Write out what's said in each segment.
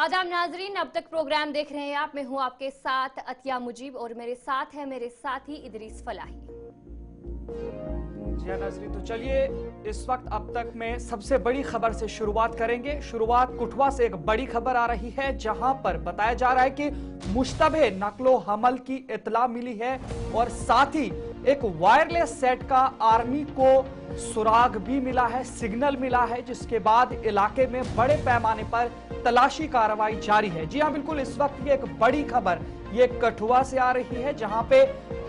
आदाब नाजरीन, अब तक प्रोग्राम देख रहे हैं आप। मैं हूं आपके साथ अतिया मुजीब और मेरे साथ है मेरे साथी इदरीस फलाही। जी नाजरीन, तो चलिए इस वक्त अब तक में सबसे बड़ी खबर से शुरुआत करेंगे। शुरुआत कुठवा से एक बड़ी खबर आ रही है, जहां पर बताया जा रहा है कि मुश्तबे नकलो हमल की इतला मिली है और साथ ही एक वायरलेस सेट का आर्मी को सुराग भी मिला है, सिग्नल मिला है, जिसके बाद इलाके में बड़े पैमाने पर तलाशी कार्रवाई जारी है। जी हां, बिल्कुल इस वक्त ये एक बड़ी खबर ये कठुआ से आ रही है, जहां पे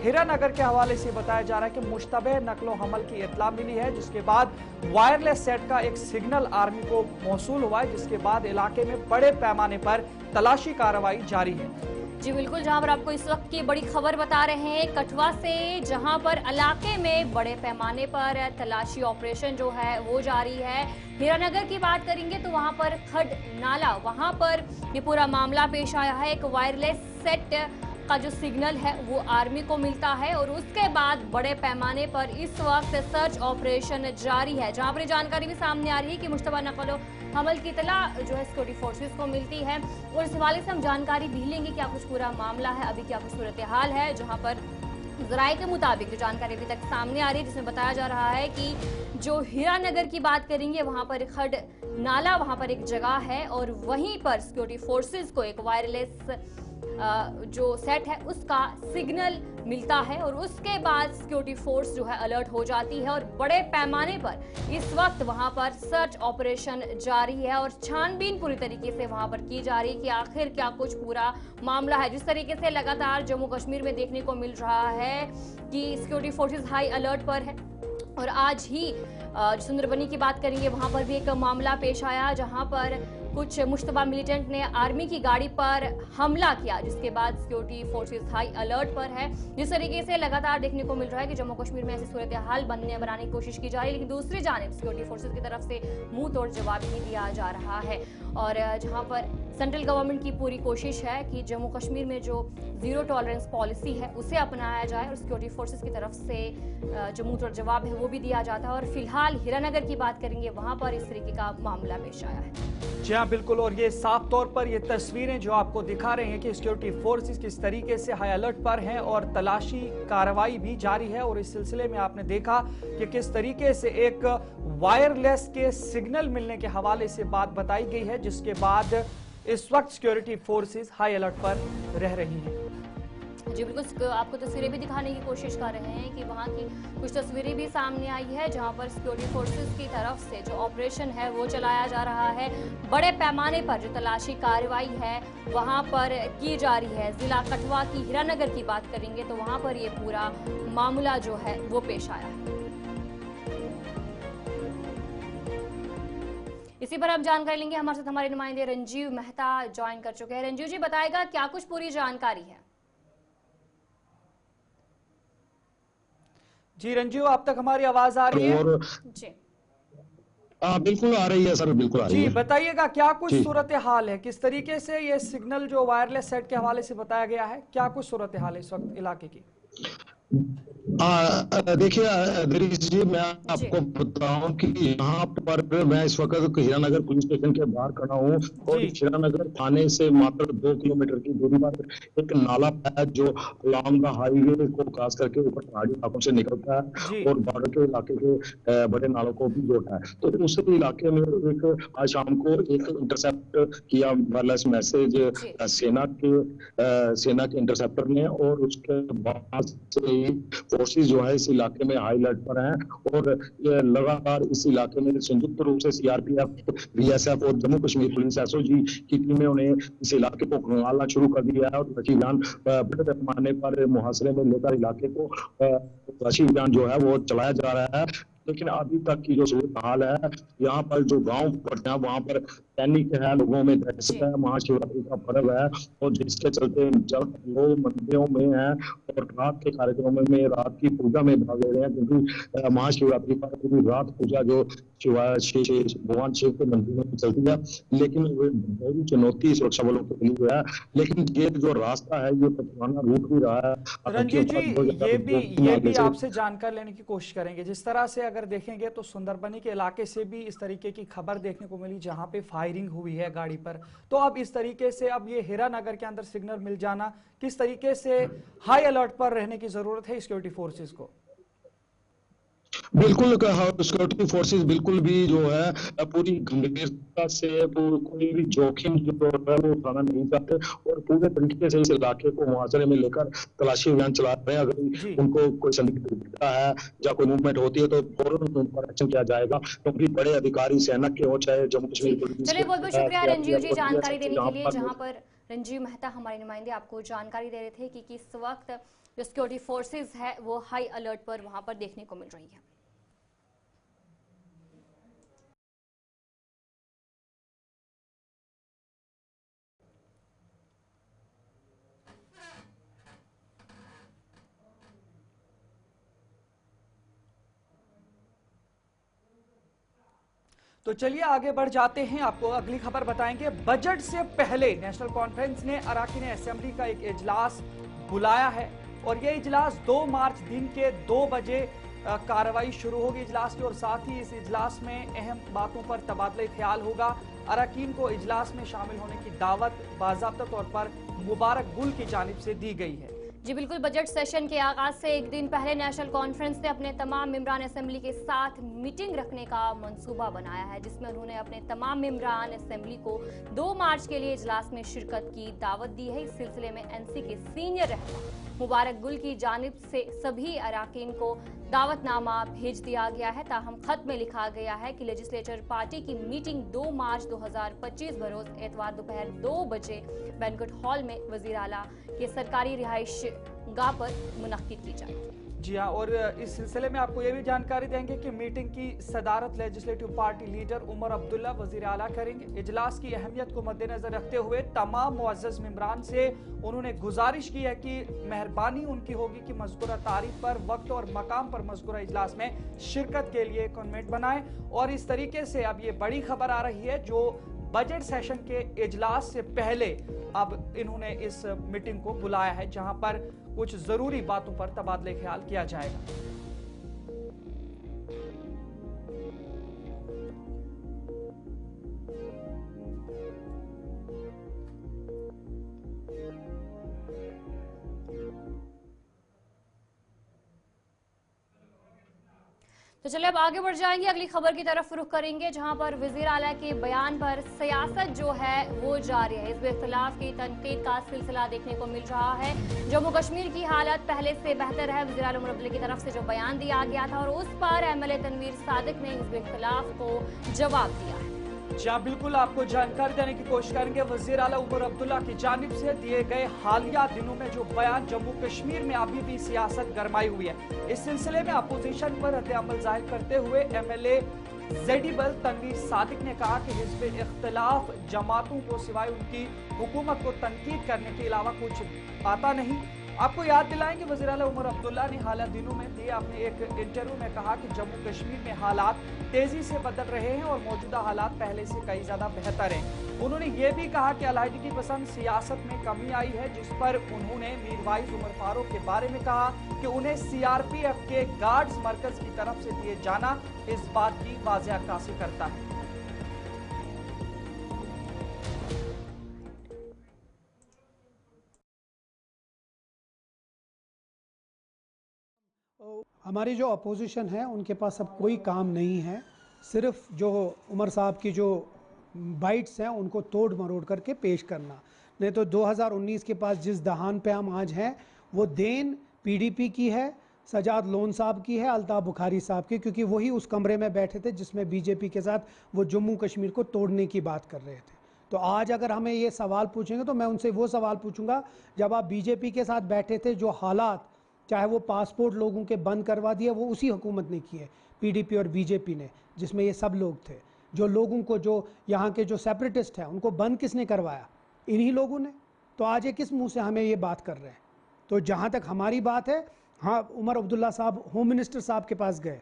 हीरानगर के हवाले से बताया जा रहा है कि मुश्तबे नकलो हमल की इत्तला मिली है, जिसके बाद वायरलेस सेट का एक सिग्नल आर्मी को मौसूल हुआ है, जिसके बाद इलाके में बड़े पैमाने पर तलाशी कार्रवाई जारी है। जी बिल्कुल, जहां पर आपको इस वक्त की बड़ी खबर बता रहे हैं कठुआ से, जहां पर इलाके में बड़े पैमाने पर तलाशी ऑपरेशन जो है वो जारी है। हीरानगर की बात करेंगे तो वहां पर खड नाला, वहां पर ये पूरा मामला पेश आया है। एक वायरलेस सेट का जो सिग्नल है वो आर्मी को मिलता है और उसके बाद बड़े पैमाने पर इस वक्त सर्च ऑपरेशन जारी है, जहां पर जानकारी भी सामने आ रही है कि मुश्तबा नकलो हमल की इतला जो है सिक्योरिटी फोर्सेस को मिलती है और इस हवाले से हम जानकारी भी लेंगे क्या कुछ पूरा मामला है, अभी क्या कुछ सूरत हाल है। जहां पर जराये के मुताबिक जो जानकारी अभी तक सामने आ रही है, जिसमें बताया जा रहा है कि जो हीरानगर की बात करेंगे वहां पर खड नाला, वहां पर एक जगह है और वहीं पर सिक्योरिटी फोर्सेस को एक वायरलेस जो सेट है उसका सिग्नल मिलता है और उसके बाद सिक्योरिटी फोर्स जो है अलर्ट हो जाती है और बड़े पैमाने पर इस वक्त वहां पर सर्च ऑपरेशन जारी है और छानबीन पूरी तरीके से वहां पर की जा रही है कि आखिर क्या कुछ पूरा मामला है। जिस तरीके से लगातार जम्मू कश्मीर में देखने को मिल रहा है कि सिक्योरिटी फोर्सेस हाई अलर्ट पर है और आज ही सुंदरबनी की बात करेंगे वहां पर भी एक मामला पेश आया, जहां पर कुछ मुश्तबा मिलिटेंट ने आर्मी की गाड़ी पर हमला किया, जिसके बाद सिक्योरिटी फोर्सेस हाई अलर्ट पर है। जिस तरीके से लगातार देखने को मिल रहा है कि जम्मू कश्मीर में ऐसी सूरत हाल बनाने की कोशिश की जा रही है, लेकिन दूसरी जानिब सिक्योरिटी फोर्सेस की तरफ से मुंह तोड़ जवाब ही दिया जा रहा है। और जहां पर सेंट्रल गवर्नमेंट की पूरी कोशिश है कि जम्मू कश्मीर में जो जीरो टॉलरेंस पॉलिसी है उसे अपनाया जाए और सिक्योरिटी फोर्सेस की तरफ से जो मुंह तोड़ जवाब है वो भी दिया जाता है। और फिलहाल हीरानगर की बात करेंगे, वहां पर इस तरीके का मामला पेश आया है। जी हाँ बिल्कुल, और ये साफ तौर पर ये तस्वीरें जो आपको दिखा रहे हैं कि सिक्योरिटी फोर्सेस किस तरीके से हाई अलर्ट पर हैं और तलाशी कार्रवाई भी जारी है। और इस सिलसिले में आपने देखा कि किस तरीके से एक वायरलेस के सिग्नल मिलने के हवाले से बात बताई गई है, जिसके बाद इस वक्त सिक्योरिटी फोर्सेस हाई अलर्ट पर रह रही हैं। जी बिल्कुल, आपको तस्वीरें भी दिखाने की कोशिश कर रहे हैं कि वहाँ की कुछ तस्वीरें भी सामने आई है, जहाँ पर सिक्योरिटी फोर्सेस की तरफ से जो ऑपरेशन है वो चलाया जा रहा है। बड़े पैमाने पर जो तलाशी कार्रवाई है वहाँ पर की जा रही है। जिला कठुआ की हीरानगर की बात करेंगे तो वहाँ पर ये पूरा मामला जो है वो पेश आया है। इसी पर हम जानकारी लेंगे, हमारे साथ हमारे नुमाइंदे रंजीव मेहता ज्वाइन कर चुके हैं। रंजीव जी, बताएगा क्या कुछ पूरी जानकारी है? जी रंजीव, आप तक हमारी आवाज आ रही है? जी बिल्कुल आ रही है सर, बिल्कुल आ रही है। जी बताइएगा क्या कुछ सूरत हाल है, किस तरीके से ये सिग्नल जो वायरलेस सेट के हवाले से बताया गया है, क्या कुछ सूरत हाल है इस वक्त इलाके की? देखिए दरीश जी, मैं आपको बताऊं कि यहाँ पर मैं इस वक्त हीरानगर पुलिस स्टेशन के बाहर खड़ा हूँ और हीरानगर थाने से मात्र 2 किलोमीटर की दूरी पर एक नाला है जो लॉन्ग हाईवे को क्रॉस करके ऊपर पहाड़ी इलाकों से निकलता है और बॉर्डर के इलाके के बड़े नालों को भी जोड़ता है। तो उस इलाके में एक आज शाम को एक इंटरसेप्ट किया वायरलेस मैसेज सेना के इंटरसेप्टर ने और उसके बाद से फोर्सेस जो है इस इलाके में हाई अलर्ट पर हैं और ये लगातार इस इलाके में संयुक्त रूप से सीआरपीएफ, बीएसएफ और जम्मू कश्मीर पुलिस एसओजी की टीमें उन्हें इस इलाके को खंगालना शुरू कर दिया है और तलाशी अभियान बड़े पैमाने पर मुहासरे में लेकर इलाके को तलाशी अभियान जो है वो चलाया जा रहा है। लेकिन अभी तक की जो सूरत हाल है, यहाँ पर जो गांव पड़ते हैं वहां पर पैनिक है, लोगों में दहशत है, महाशिवरात्रि का पर्व है और जिसके चलते जब लोग मंदिरों में हैं और रात के कार्यक्रमों में रात की पूजा में भाग ले रहे हैं, क्योंकि महाशिवरात्रि पर पूरी रात पूजा जो भगवान शिव के मंदिर में चलती है। लेकिन बड़ी चुनौती सुरक्षा बलों के लिए है, लेकिन ये जो रास्ता है ये पुराना रूट भी रहा है। रंजीत जी, ये भी आपसे जानकारी लेने की कोशिश करेंगे। जिस तरह से अगर देखेंगे तो सुंदरबनी के इलाके से भी इस तरीके की खबर देखने को मिली, जहां पे हाई फायरिंग हुई है गाड़ी पर। तो अब इस तरीके से अब ये हीरानगर के अंदर सिग्नल मिल जाना, किस तरीके से हाई अलर्ट पर रहने की जरूरत है सिक्योरिटी फोर्सेस को? बिल्कुल सिक्योरिटी फोर्सेस बिल्कुल भी जो है पूरी गंभीरता से वो कोई भी जोखिम जो है वो उठाना नहीं चाहते और पूरे तरीके से इस इलाके को मुहासरे में लेकर तलाशी अभियान चला रहे हैं। जी अगर उनको कोई संदिग्ध दिखता है या कोई मूवमेंट होती है तो फौरन उन पर एक्शन किया जाएगा, क्योंकि बड़े अधिकारी सेना के हो चाहे जम्मू जी, कश्मीर पुलिस चलिए बहुत बहुत शुक्रिया रंजीव जी जानकारी देने के लिए। जहाँ जहां पर रंजीव मेहता हमारे नुमाइंदे आपको जानकारी दे रहे थे कि किस वक्त जो सिक्योरिटी फोर्सेस है वो हाई अलर्ट पर वहां पर देखने को मिल रही है। तो चलिए आगे बढ़ जाते हैं, आपको अगली खबर बताएंगे। बजट से पहले नेशनल कॉन्फ्रेंस ने अराकीन असेंबली का एक इजलास बुलाया है और यह इजलास 2 मार्च दिन के 2 बजे कार्रवाई शुरू होगी इजलास की, और साथ ही इस इजलास में अहम बातों पर तबादला ख्याल होगा। अराकीन को इजलास में शामिल होने की दावत बाज़ाब्ता तौर पर मुबारक गुल की जानिब से दी गई है। जी बिल्कुल, बजट सेशन के आगाज से एक दिन पहले नेशनल कॉन्फ्रेंस ने अपने तमाम मेंबरान असेंबली के साथ मीटिंग रखने का मंसूबा बनाया है, जिसमें उन्होंने अपने तमाम मेंबरान असेंबली को 2 मार्च के लिए इजलास में शिरकत की दावत दी है। इस सिलसिले में एनसी के सीनियर रहनुमा मुबारक गुल की जानिब से सभी अराकीन को दावतनामा भेज दिया गया है। ताहम खत में लिखा गया है कि लेजिस्लेचर पार्टी की मीटिंग 2 मार्च 2025 बरोज एतवार दोपहर 2 बजे बैंक्वेट हॉल में वजीर आला के सरकारी रिहाइश गाह पर मुनक्किद की जाएगी। जी हाँ, और इस सिलसिले में आपको ये भी जानकारी देंगे कि मीटिंग की सदारत legislative party leader Omar Abdullah वजीर आला करेंगे। इजलास की अहमियत को मद्देनजर रखते हुए तमाम मुअज़्ज़ज़ मेंबरान से उन्होंने गुजारिश की है कि मेहरबानी उनकी होगी कि मज़कूरा तारीख पर, वक्त और मकाम पर मज़कूरा इजलास में शिरकत के लिए कॉन्वेंट बनाएं। और इस तरीके से अब ये बड़ी खबर आ रही है, जो बजट सेशन के इजलास से पहले अब इन्होंने इस मीटिंग को बुलाया है, जहां पर कुछ जरूरी बातों पर तबादले ख्याल किया जाएगा। तो चलिए अब आगे बढ़ जाएंगे, अगली खबर की तरफ रुख करेंगे, जहां पर वजीर आला के बयान पर सियासत जो है वो जारी है। इस इख्तिलाफ की तनकीद का सिलसिला देखने को मिल रहा है। जम्मू कश्मीर की हालत पहले से बेहतर है, वजीर आला उमर अब्दुल्ला की तरफ से जो बयान दिया गया था, और उस पर एमएलए तनवीर सादिक ने इस इख्तिलाफ को जवाब दिया है। जहाँ बिल्कुल आपको जानकारी देने की कोशिश करेंगे। वजीर आला उमर अब्दुल्ला की जानिब से दिए गए हालिया दिनों में जो बयान, जम्मू कश्मीर में अभी भी सियासत गरमाई हुई है। इस सिलसिले में अपोजिशन पर रद्द-ए-अमल जाहिर करते हुए एमएलए जेडीबल तनवीर सादिक ने कहा कि हिज़्ब इख्तिलाफ जमातों को सिवाय उनकी हुकूमत को तनकीद करने के अलावा कुछ आता नहीं। आपको याद दिलाएंगे, वज़ीर आला उमर अब्दुल्ला ने हाल दिनों में दिए अपने एक इंटरव्यू में कहा कि जम्मू कश्मीर में हालात तेजी से बदल रहे हैं और मौजूदा हालात पहले से कई ज्यादा बेहतर हैं। उन्होंने ये भी कहा कि अलहदगी पसंद सियासत में कमी आई है, जिस पर उन्होंने मीरवाइज उमर फारूक के बारे में कहा कि उन्हें सीआरपीएफ के गार्ड्स मरकज की तरफ से दिए जाना इस बात की वाज़ेह अक्कासी करता है। हमारी जो अपोजिशन है उनके पास अब कोई काम नहीं है, सिर्फ जो उमर साहब की जो बाइट्स हैं उनको तोड़ मरोड़ करके पेश करना। नहीं तो 2019 के पास जिस दहान पे हम आज हैं वो देन पीडीपी की है, सजाद लोन साहब की है, अल्ताफ बुखारी साहब की, क्योंकि वही उस कमरे में बैठे थे जिसमें बीजेपी के साथ वो जम्मू कश्मीर को तोड़ने की बात कर रहे थे। तो आज अगर हमें ये सवाल पूछेंगे तो मैं उनसे वो सवाल पूछूंगा, जब आप बीजेपी के साथ बैठे थे, जो हालात, चाहे वो पासपोर्ट लोगों के बंद करवा दिए, वो उसी हुकूमत ने किए, पीडीपी और बीजेपी ने, जिसमें ये सब लोग थे। जो लोगों को, जो यहाँ के जो सेपरेटिस्ट हैं, उनको बंद किसने करवाया? इन्हीं लोगों ने। तो आज ये किस मुंह से हमें ये बात कर रहे हैं? तो जहाँ तक हमारी बात है, हाँ, उमर अब्दुल्ला साहब होम मिनिस्टर साहब के पास गए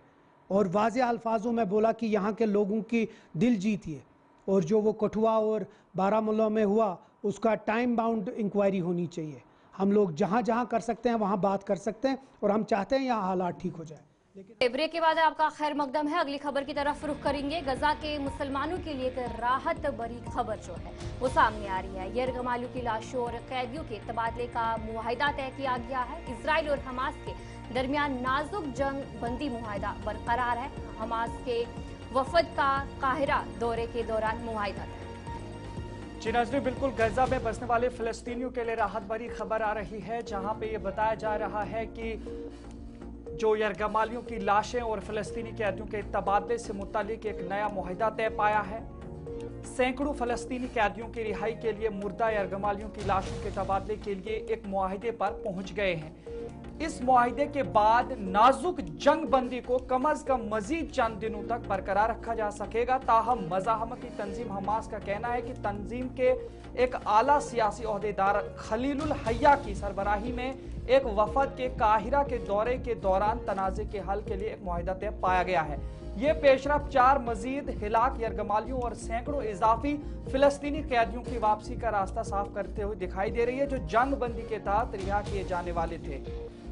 और वाज़े अल्फाजों में बोला कि यहाँ के लोगों की दिल जीतिए, और जो वो कठुआ और बारामूला में हुआ उसका टाइम बाउंड इंक्वायरी होनी चाहिए। हम लोग जहाँ जहाँ कर सकते हैं वहाँ बात कर सकते हैं, और हम चाहते हैं यहाँ हालात ठीक हो जाए। ब्रेक के बाद आपका खैर मकदम है। अगली खबर की तरफ रुख करेंगे। गजा के मुसलमानों के लिए एक राहत भरी खबर जो है वो सामने आ रही है। यरगमालियों की लाशों और कैदियों के तबादले का मुआहिदा तय किया गया है। इजराइल और हमास के दरमियान नाजुक जंग बंदी मुआहिदा बरकरार है। हमास के वफद का काहिरा दौरे के दौरान मुआहिदा तय। जी नाज़रीन, बिल्कुल गजा में बसने वाले फिलिस्तीनियों के लिए राहत भरी खबर आ रही है, जहां पे ये बताया जा रहा है कि जो यरगमालियों की लाशें और फिलिस्तीनी कैदियों के तबादले से मुतालिक एक नया मुआहिदा तय पाया है। सैकड़ों फिलिस्तीनी कैदियों की रिहाई के लिए मुर्दा यरगमालियों की लाशों के तबादले के लिए एक मुआहिदे पर पहुंच गए हैं। इस मुआहिदे के बाद नाजुक जंग बंदी को कम अज कम मजीद चंद दिनों तक बरकरार रखा जा सकेगा। ताहम मज़ाहमती तंजीम हमास का कहना है कि तंजीम के एक आला सियासी ओहदेदार खलीलुल हय्या की सरबराही में एक वफद के काहिरा के दौरे के दौरान तनाज़े के हल के लिए एक मुआहिदा तय पाया गया है। ये पेशरफ 4 मजीद हिलाक यरगमालियों और सैकड़ों इजाफी फिलिस्तीनी कैदियों की वापसी का रास्ता साफ करते हुए दिखाई दे रही है, जो जंग बंदी के तहत रिहा किए जाने वाले थे।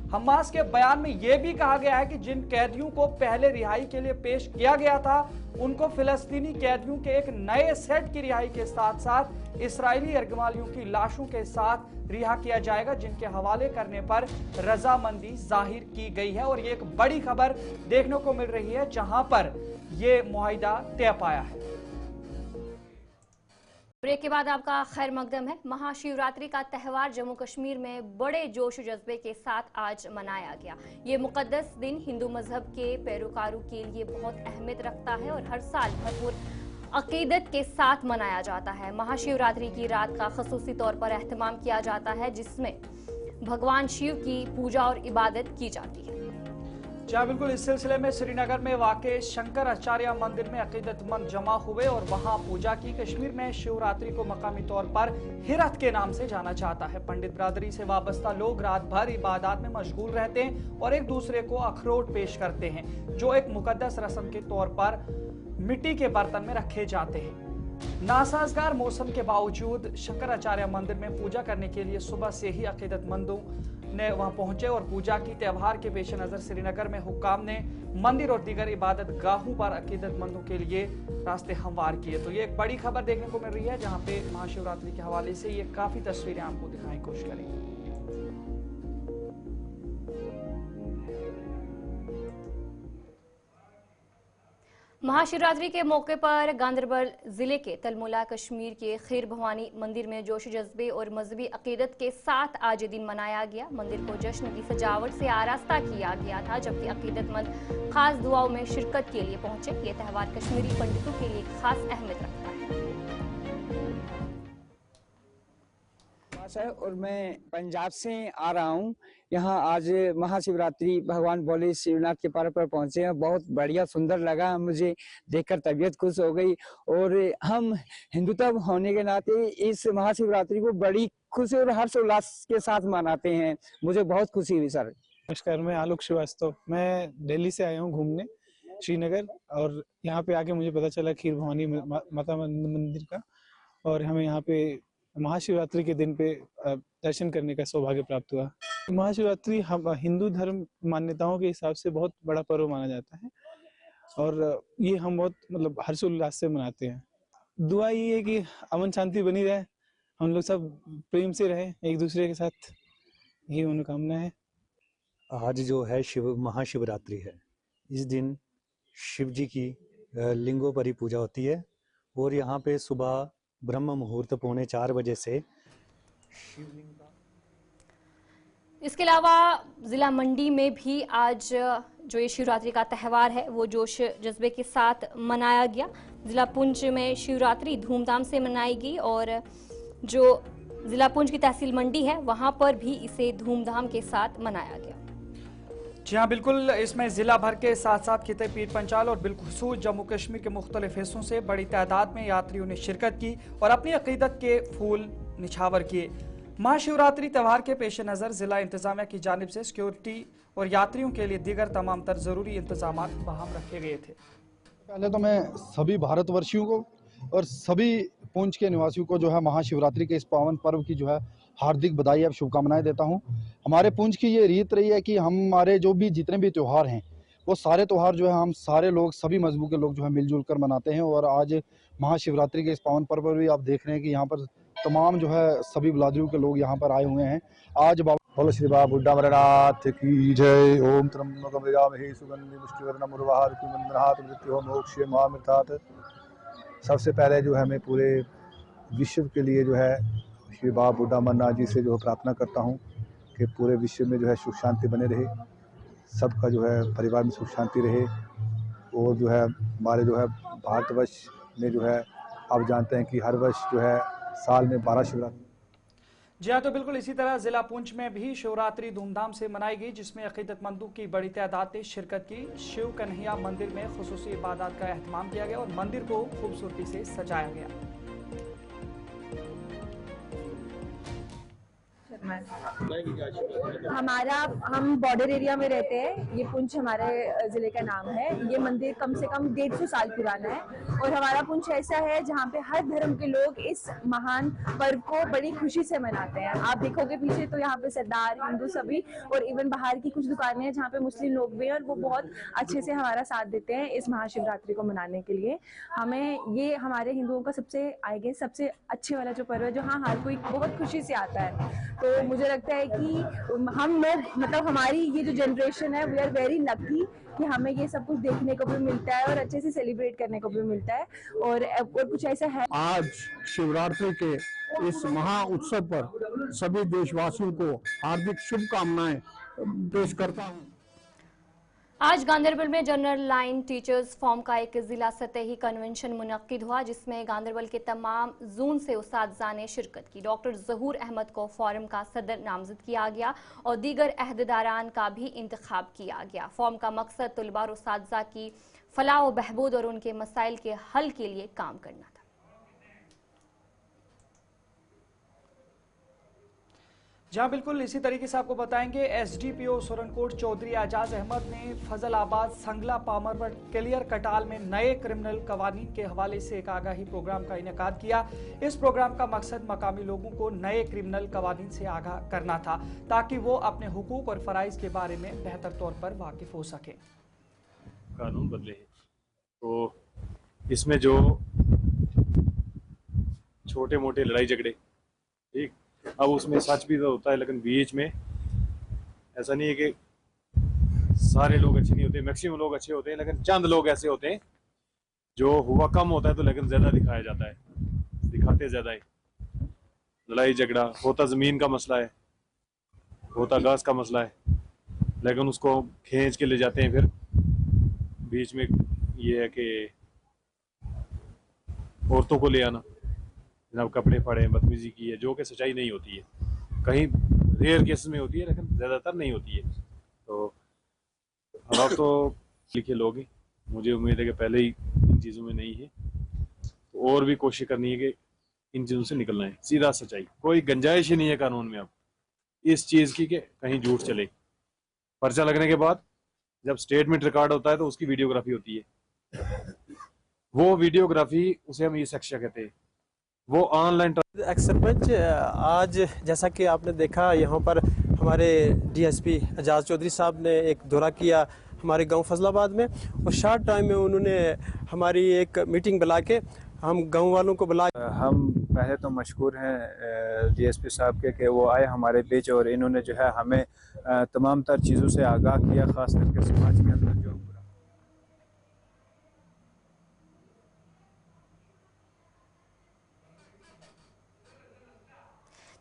हमास के बयान में यह भी कहा गया है कि जिन कैदियों को पहले रिहाई के लिए पेश किया गया था, उनको फिलिस्तीनी कैदियों के एक नए सेट की रिहाई के साथ साथ इस्राएली यरगमालियों की लाशों के साथ रिहा किया जाएगा, जिनके हवाले करने पर रजामंदी जाहिर की गई है। और ये एक बड़ी खबर देखने को मिल रही है, जहां पर यह मुआहिदा तय पाया है। ब्रेक के बाद आपका खैर मकदम है। महाशिवरात्रि का त्यौहार जम्मू कश्मीर में बड़े जोश जज्बे के साथ आज मनाया गया। ये मुकद्दस दिन हिंदू मजहब के पैरोकारों के लिए बहुत अहमियत रखता है और हर साल भरपूर अकीदत के साथ मनाया जाता है। महाशिवरात्रि की रात का खसूसी तौर पर एहतमाम किया जाता है, जिसमें भगवान शिव की पूजा और इबादत की जाती है। जहाँ बिल्कुल इस सिलसिले में श्रीनगर में वाक़े शंकराचार्य मंदिर में अकीदतमंद जमा हुए और वहां पूजा की। कश्मीर में शिवरात्रि को मकामी तौर पर हिरत के नाम से जाना जाता है। पंडित बिरादरी से वाबस्ता लोग रात भर इबादत में मशगूल रहते हैं और एक दूसरे को अखरोट पेश करते हैं, जो एक मुकद्दस रस्म के तौर पर मिट्टी के बर्तन में रखे जाते हैं। नासाजगार मौसम के बावजूद शंकराचार्य मंदिर में पूजा करने के लिए सुबह से ही अकीदतमंदों ने वहां पहुंचे और पूजा की। त्यौहार के पेश नजर श्रीनगर में हुक्काम ने मंदिर और दीगर इबादत गाहों पर अकीदतमंदों के लिए रास्ते हमवार किए। तो ये एक बड़ी खबर देखने को मिल रही है, जहां पे महाशिवरात्रि के हवाले से ये काफी तस्वीरें आपको दिखाने की कोशिश करेंगे। महाशिवरात्रि के मौके पर गांदरबल जिले के तलमुला कश्मीर के खीर भवानी मंदिर में जोश जज्बे और मजहबी अकीदत के साथ आज दिन मनाया गया। मंदिर को जश्न की सजावट से आरास्ता किया गया था, जबकि अकीदतमंद खास दुआओं में शिरकत के लिए पहुंचे। ये त्यौहार कश्मीरी पंडितों के लिए खास अहमियत रखता है। और मैं पंजाब से आ रहा हूँ। यहाँ आज महाशिवरात्रि भगवान भोले शिवनाथ के पर्व पर पहुंचे हैं। बहुत बढ़िया सुंदर लगा, मुझे देखकर तबीयत खुश हो गई। और हम हिंदुत्व होने के नाते इस महाशिवरात्रि को बड़ी खुशी और हर्षोल्लास के साथ मनाते हैं। मुझे बहुत खुशी हुई सर। नमस्कार, मैं आलोक श्रीवास्तव। मैं दिल्ली से आया हूँ घूमने श्रीनगर, और यहाँ पे आके मुझे पता चला खीर भवानी माता मंदिर का, और हमें यहाँ पे महाशिवरात्रि के दिन पे दर्शन करने का सौभाग्य प्राप्त हुआ। महाशिवरात्रि हम हिंदू धर्म मान्यताओं के हिसाब से बहुत बड़ा पर्व माना जाता है, और ये हम बहुत मतलब हर्षोल्लास से मनाते हैं। दुआ ये है कि अमन शांति बनी रहे, हम लोग सब प्रेम से रहे एक दूसरे के साथ, यही मनोकामना है। आज जो है महाशिवरात्रि है। इस दिन शिव जी की लिंगों पर ही पूजा होती है, और यहाँ पे सुबह ब्रह्म मुहूर्त 3:45 बजे से शिवलिंग का। इसके अलावा जिला मंडी में भी आज जो ये शिवरात्रि का त्यौहार है वो जोश जज्बे के साथ मनाया गया। जिला पुंछ में शिवरात्रि धूमधाम से मनाई गई, और जो जिला पुंछ की तहसील मंडी है वहां पर भी इसे धूमधाम के साथ मनाया गया। जी हाँ, बिल्कुल इसमें जिला भर के साथ साथ खिते पीर पंचाल और बिलखुसूस जम्मू कश्मीर के मुख्तलिफ हिस्सों से बड़ी तादाद में यात्रियों ने शिरकत की और अपनी अकीदत के फूल निछावर किए। महाशिवरात्रि त्यौहार के पेश नज़र जिला इंतजामिया की जानिब से सिक्योरिटी और यात्रियों के लिए दीगर तमाम तर जरूरी इंतजाम बहाल रखे गए थे। पहले तो मैं सभी भारतवर्षियों को और सभी पुंछ के निवासियों को जो है महाशिवरात्रि के इस पावन पर्व की जो है हार्दिक बधाई और शुभकामनाएं देता हूं। हमारे पुंछ की ये रीत रही है कि हमारे जो भी जितने भी त्यौहार हैं वो सारे त्यौहार जो है हम सारे लोग, सभी मजहबों के लोग जो है मिलजुल कर मनाते हैं। और आज महाशिवरात्रि के इस पावन पर्व पर भी आप देख रहे हैं कि यहाँ पर तमाम जो है सभी बिरादरियों के लोग यहाँ पर आए हुए हैं। आज बोलो श्री बाबा बुड्ढा अमरनाथ की जय। ओम त्र्यंबकम यजामहे सुगंधिं पुष्टिवर्धनम् उर्वारुकमिव बन्धनात् मृत्योर् मोक्षये मामृतात्। सबसे पहले जो है मैं पूरे विश्व के लिए जो है श्री बाबा बुड्ढा अमरनाथ जी से जो है प्रार्थना करता हूँ कि पूरे विश्व में जो है सुख शांति बने रहे, सबका जो है परिवार में सुख शांति रहे। और जो है हमारे जो है भारतवर्ष में जो है आप जानते हैं कि हर वर्ष जो है साल में 12 शिवरात्रि। जी हाँ, तो बिल्कुल इसी तरह जिला पुंछ में भी शिवरात्रि धूमधाम से मनाई गई, जिसमें अकीदतमंदों की बड़ी तादाद ने शिरकत की। शिव कन्हैया मंदिर में खुसूसी इबादत का एहतमाम किया गया और मंदिर को खूबसूरती से सजाया गया। हम बॉर्डर एरिया में रहते हैं। ये पुंछ हमारे जिले का नाम है। ये मंदिर कम से कम 150 साल पुराना है और हमारा पुंछ ऐसा है जहाँ पे हर धर्म के लोग इस महान पर्व को बड़ी खुशी से मनाते हैं। आप देखोगे पीछे तो यहाँ पे सरदार, हिंदू सभी और इवन बाहर की कुछ दुकानें हैं जहाँ पे मुस्लिम लोग भी हैं और वो बहुत अच्छे से हमारा साथ देते हैं इस महाशिवरात्रि को मनाने के लिए। हमें ये हमारे हिंदुओं का सबसे सबसे अच्छे वाला जो पर्व है, जो हर कोई बहुत खुशी से आता है। तो मुझे लगता है कि हम लोग, मतलब हमारी ये जो जनरेशन है, वी आर वेरी लकी कि हमें ये सब कुछ देखने को भी मिलता है और अच्छे से सेलिब्रेट करने को भी मिलता है। और कुछ ऐसा है। आज शिवरात्रि के इस महा उत्सव पर सभी देशवासियों को हार्दिक शुभकामनाएं पेश करता हूं। आज गांधरबल में जनरल लाइन टीचर्स फॉर्म का एक जिला सतही कन्वेंशन मुनक्किद हुआ, जिसमें गांधरबल के तमाम जून से उस्तादजा ने शिरकत की। डॉक्टर जहूर अहमद को फॉर्म का सदर नामजद किया गया और दीगर अहदेदारान का भी इंतखाब किया गया। फॉर्म का मकसद तुलबा और उस्तादजा की फलाह व बहबूद और उनके मसाइल के हल के लिए काम करना था। जहां बिल्कुल इसी तरीके से आपको बताएंगे, एसडीपीओ सुरनकोट चौधरी एजाज अहमद ने फजलाबाद, संगला, पामरवट, क्लियर कटाल में नए क्रिमिनल कवानीन के हवाले से एक आगाही प्रोग्राम का इनेकाद किया। इस प्रोग्राम का मकसद मकामी लोगों को नए क्रिमिनल कवानीन से आगाह करना था, ताकि वो अपने हुकूक और फराइज के बारे में बेहतर तौर पर वाकिफ हो सके। कानून बदले तो इसमें जो छोटे मोटे लड़ाई झगड़े, ठीक, अब उसमें सच भी तो होता है, लेकिन बीच में ऐसा नहीं है कि सारे लोग अच्छे नहीं होते, मैक्सिमम लोग अच्छे होते हैं, लेकिन चंद लोग ऐसे होते हैं जो हुआ कम होता है तो लेकिन ज्यादा दिखाया जाता है, दिखाते ज्यादा है। लड़ाई झगड़ा होता जमीन का मसला है, होता घास का मसला है, लेकिन उसको खींच के ले जाते हैं। फिर बीच में ये है कि औरतों को ले आना, जनाब कपड़े फाड़े, बदतमीजी की है, जो कि सच्चाई नहीं होती है। कहीं रेयर केसेस में होती है, लेकिन ज़्यादातर नहीं होती है। तो अब आप तो लिखे लोग हैं, मुझे उम्मीद है कि पहले ही इन चीज़ों में नहीं है, तो और भी कोशिश करनी है कि इन चीज़ों से निकलना है। सीधा सच्चाई, कोई गुंजाइश ही नहीं है कानून में अब इस चीज़ की कि कहीं झूठ चले। पर्चा लगने के बाद जब स्टेटमेंट रिकॉर्ड होता है तो उसकी वीडियोग्राफी होती है, वो वीडियोग्राफी उसे हम ई सेक्शन कहते हैं, वो ऑनलाइन। एक्स सरपंच, आज जैसा कि आपने देखा यहाँ पर हमारे डीएसपी एजाज चौधरी साहब ने एक दौरा किया हमारे गांव फजलाबाद में, और शॉर्ट टाइम में उन्होंने हमारी एक मीटिंग बुला के हम गांव वालों को बुला। हम पहले तो मशकूर हैं डीएसपी साहब के कि वो आए हमारे बीच और इन्होंने जो है हमें तमाम तर चीज़ों से आगाह किया, ख़ास करके समाज के अंदर जो।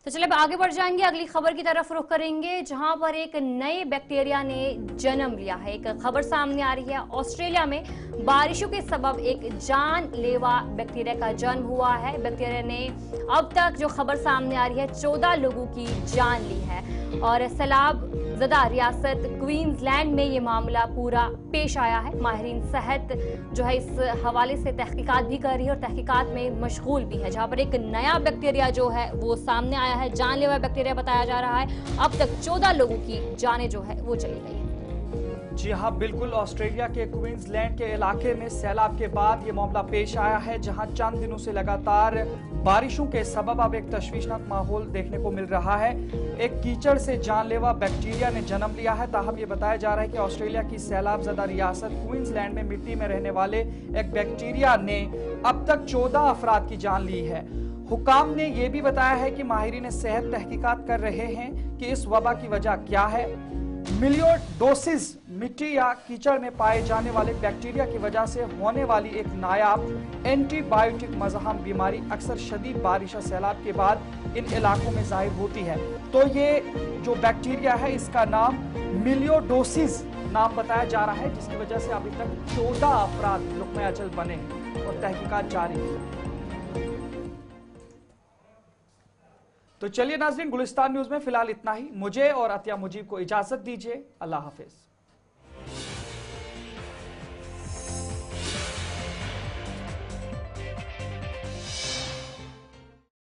तो चलिए अब आगे बढ़ जाएंगे, अगली खबर की तरफ रुख करेंगे, जहां पर एक नए बैक्टीरिया ने जन्म लिया है। एक खबर सामने आ रही है, ऑस्ट्रेलिया में बारिशों के सबब एक जानलेवा बैक्टीरिया का जन्म हुआ है। बैक्टीरिया ने अब तक जो खबर सामने आ रही है 14 लोगों की जान ली है, और सैलाब ज़दा रियासत क्वींसलैंड में ये मामला पूरा पेश आया है। माहिरीन सेहत जो है इस हवाले से तहकीकात भी कर रही है और तहकीकात में मशगूल भी है, जहाँ पर एक नया बैक्टीरिया जो है वो सामने आया है, जानलेवा बैक्टीरिया बताया जा रहा है। अब तक 14 लोगों की जानें जो है वो चली गई है। जी हां, बिल्कुल। ऑस्ट्रेलिया के क्वींसलैंड के इलाके में सैलाब के बाद ये मामला पेश आया है, जहां चंद दिनों से लगातार बारिशों के सबब अब एक तशवीशनाक माहौल देखने को मिल रहा है। एक कीचड़ से जानलेवा बैक्टीरिया ने जन्म लिया है। ताहम ये बताया जा रहा है कि ऑस्ट्रेलिया की सैलाब ज़दा रियासत क्वींसलैंड में मिट्टी में रहने वाले एक बैक्टीरिया ने अब तक 14 अफराद की जान ली है। हुकाम ने यह भी बताया है कि माहिरीन सेहत तहकीकात कर रहे हैं कि इस वबा की वजह क्या है। मिलियोडोसिस मिट्टी या कीचड़ में पाए जाने वाले बैक्टीरिया की वजह से होने वाली एक नायाब एंटीबायोटिक मज़हम बीमारी अक्सर शदीद बारिश और सैलाब के बाद इन इलाकों में जाहिर होती है। तो ये जो बैक्टीरिया है इसका नाम मिलियोडोसिस नाम बताया जा रहा है, जिसकी वजह से अभी तक 14 अफराद लुक़्मे अजल बने हैं और तहकीकात जारी है। तो चलिए नाज़रीन, गुलिस्तान न्यूज़ में फिलहाल इतना ही। मुझे और अतिया मुजीब को इजाजत दीजिए। अल्लाह हाफिज।